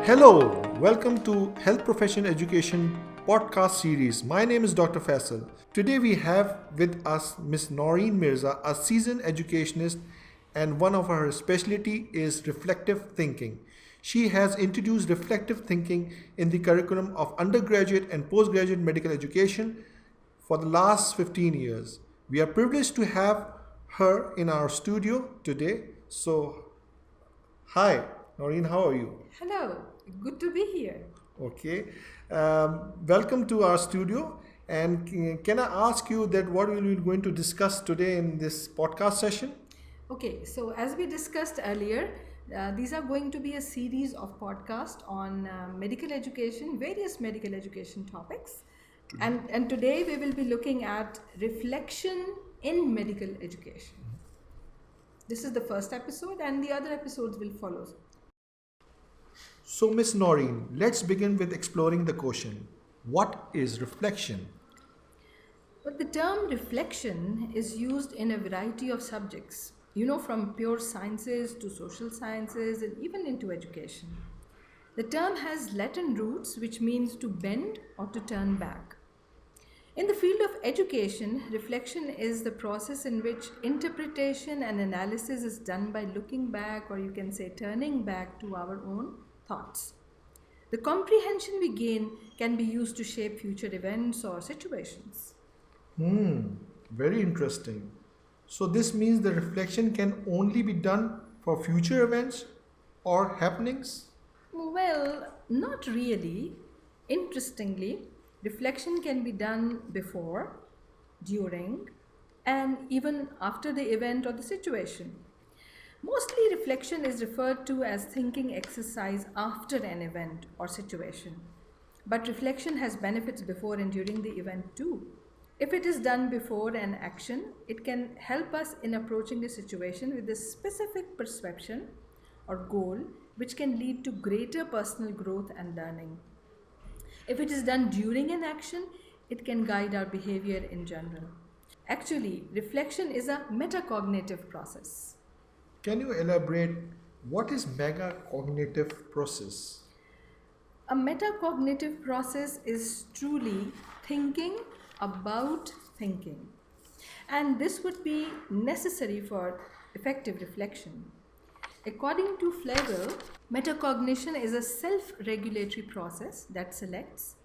Hello, welcome to Health Profession Education podcast series. My name is Dr. Faisal. Today we have with us Ms. Noreen Mirza, a seasoned educationist, and one of her specialty is reflective thinking. She has introduced reflective thinking in the curriculum of undergraduate and postgraduate medical education for the last 15 years. We are privileged to have her in our studio today. So, hi, Noreen, how are you? Hello, good to be here. Okay. Welcome to our studio. And can I ask you that what we are going to discuss today in this podcast session? Okay, so as we discussed earlier, these are going to be a series of podcasts on medical education, various medical education topics. And today we will be looking at reflection in medical education. This is the first episode, and the other episodes will follow. So, Miss Noreen, let's begin with exploring the question, what is reflection? But the term reflection is used in a variety of subjects, from pure sciences to social sciences and even into education. The term has Latin roots, which means to bend or to turn back. In the field of education, reflection is the process in which interpretation and analysis is done by looking back, or you can say turning back to our own thoughts. The comprehension we gain can be used to shape future events or situations. Very interesting. So, this means the reflection can only be done for future events or happenings? Well, not really. Interestingly, reflection can be done before, during, and even after the event or the situation. Mostly, reflection is referred to as thinking exercise after an event or situation. But reflection has benefits before and during the event too. If it is done before an action, it can help us in approaching the situation with a specific perception or goal, which can lead to greater personal growth and learning. If it is done during an action, it can guide our behavior in general. Actually, reflection is a metacognitive process. Can you elaborate what is mega cognitive process? A metacognitive process is truly thinking about thinking. And this would be necessary for effective reflection. According to Flegel, metacognition is a self regulatory process that selects,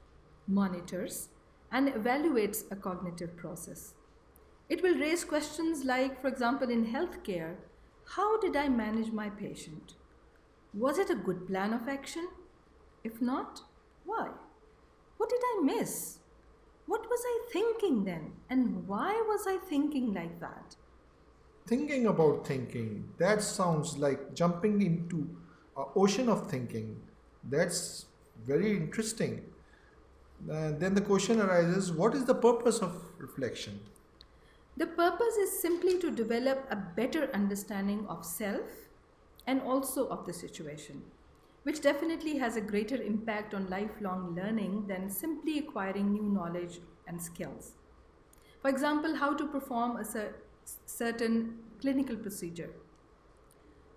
monitors, and evaluates a cognitive process. It will raise questions like, for example, in healthcare, how did I manage my patient? Was it a good plan of action? If not, why? What did I miss? What was I thinking then? And why was I thinking like that? Thinking about thinking, that sounds like jumping into an ocean of thinking. That's very interesting. Then the question arises, what is the purpose of reflection? The purpose is simply to develop a better understanding of self and also of the situation, which definitely has a greater impact on lifelong learning than simply acquiring new knowledge and skills. For example, how to perform a certain clinical procedure.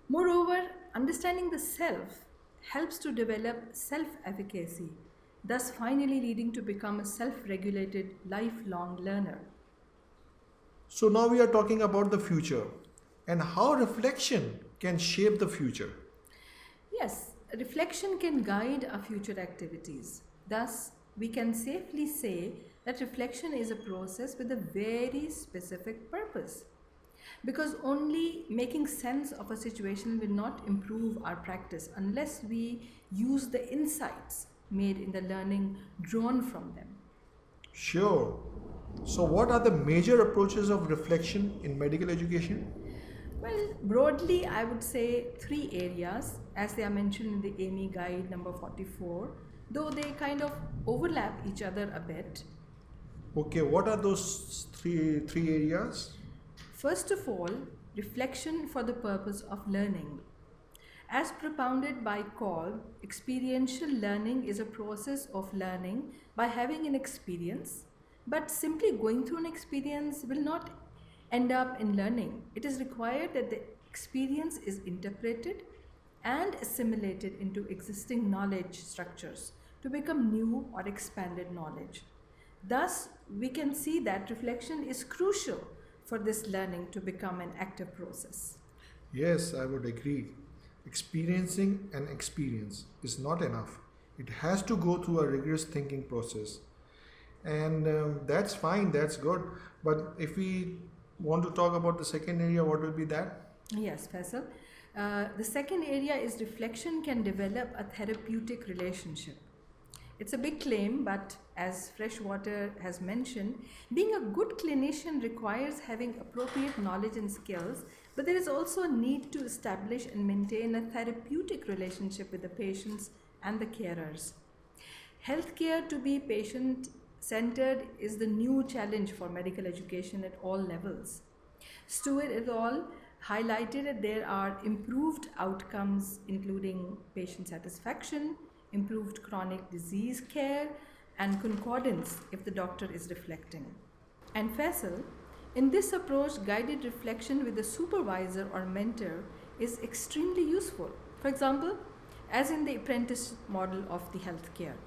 Moreover, understanding the self helps to develop self efficacy, thus finally leading to become a self regulated lifelong learner. So now we are talking about the future and how reflection can shape the future. Yes, reflection can guide our future activities. Thus, we can safely say that reflection is a process with a very specific purpose. Because only making sense of a situation will not improve our practice unless we use the insights made in the learning drawn from them. Sure. So, what are the major approaches of reflection in medical education? Well, broadly, I would say three areas as they are mentioned in the AME guide number 44, though they kind of overlap each other a bit. Okay, what are those three areas? First of all, reflection for the purpose of learning. As propounded by Call, experiential learning is a process of learning by having an experience, but simply going through an experience will not end up in learning. It is required that the experience is interpreted and assimilated into existing knowledge structures to become new or expanded knowledge. Thus, we can see that reflection is crucial for this learning to become an active process. Yes, I would agree. Experiencing an experience is not enough. It has to go through a rigorous thinking process. And that's fine, that's good. But if we want to talk about the second area, what will be that? Yes, Faisal. The second area is reflection can develop a therapeutic relationship. It's a big claim, but as Freshwater has mentioned, being a good clinician requires having appropriate knowledge and skills, but there is also a need to establish and maintain a therapeutic relationship with the patients and the carers. Healthcare to be patient centered is the new challenge for medical education at all levels. Stewart et al. Highlighted that there are improved outcomes, including patient satisfaction, improved chronic disease care, and concordance if the doctor is reflecting. And Faisal, in this approach, guided reflection with a supervisor or mentor is extremely useful. For example, as in the apprentice model of the healthcare,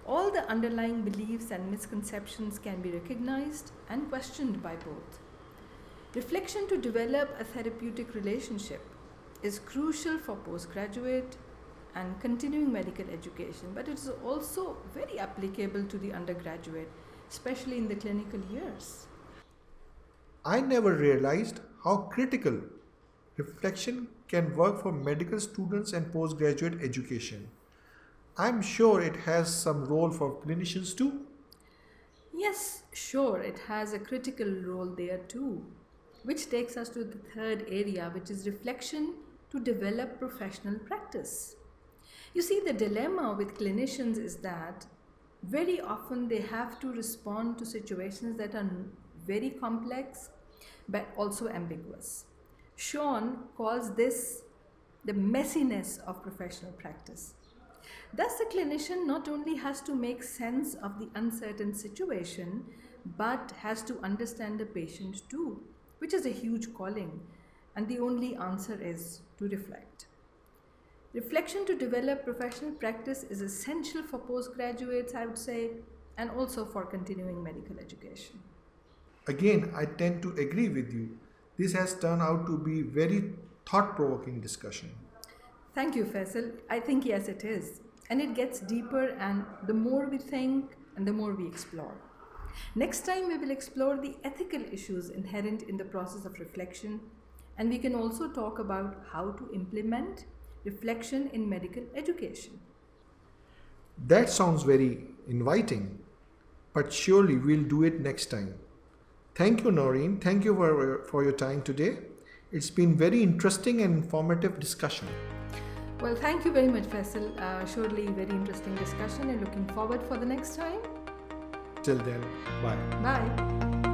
all the underlying beliefs and misconceptions can be recognized and questioned by both. Reflection to develop a therapeutic relationship is crucial for postgraduate and continuing medical education, but it is also very applicable to the undergraduate, especially in the clinical years. I never realized how critical reflection can work for medical students and postgraduate education. I'm sure it has some role for clinicians too. Yes, sure, it has a critical role there too, which takes us to the third area, which is reflection to develop professional practice. You see, the dilemma with clinicians is that very often they have to respond to situations that are very complex but also ambiguous. Sean calls this the messiness of professional practice. Thus, the clinician not only has to make sense of the uncertain situation, but has to understand the patient too, which is a huge calling, and the only answer is to reflect. Reflection to develop professional practice is essential for postgraduates, I would say, and also for continuing medical education. Again, I tend to agree with you. This has turned out to be very thought-provoking discussion. Thank you, Faisal. I think yes, it is. And it gets deeper, and the more we think and the more we explore. Next time, we will explore the ethical issues inherent in the process of reflection, and we can also talk about how to implement reflection in medical education. That sounds very inviting, but surely we'll do it next time. Thank you, Noreen. Thank you for your time today. It's been very interesting and informative discussion. Well, thank you very much, Faisal. Surely very interesting discussion, and looking forward for the next time. Till then, bye. Bye.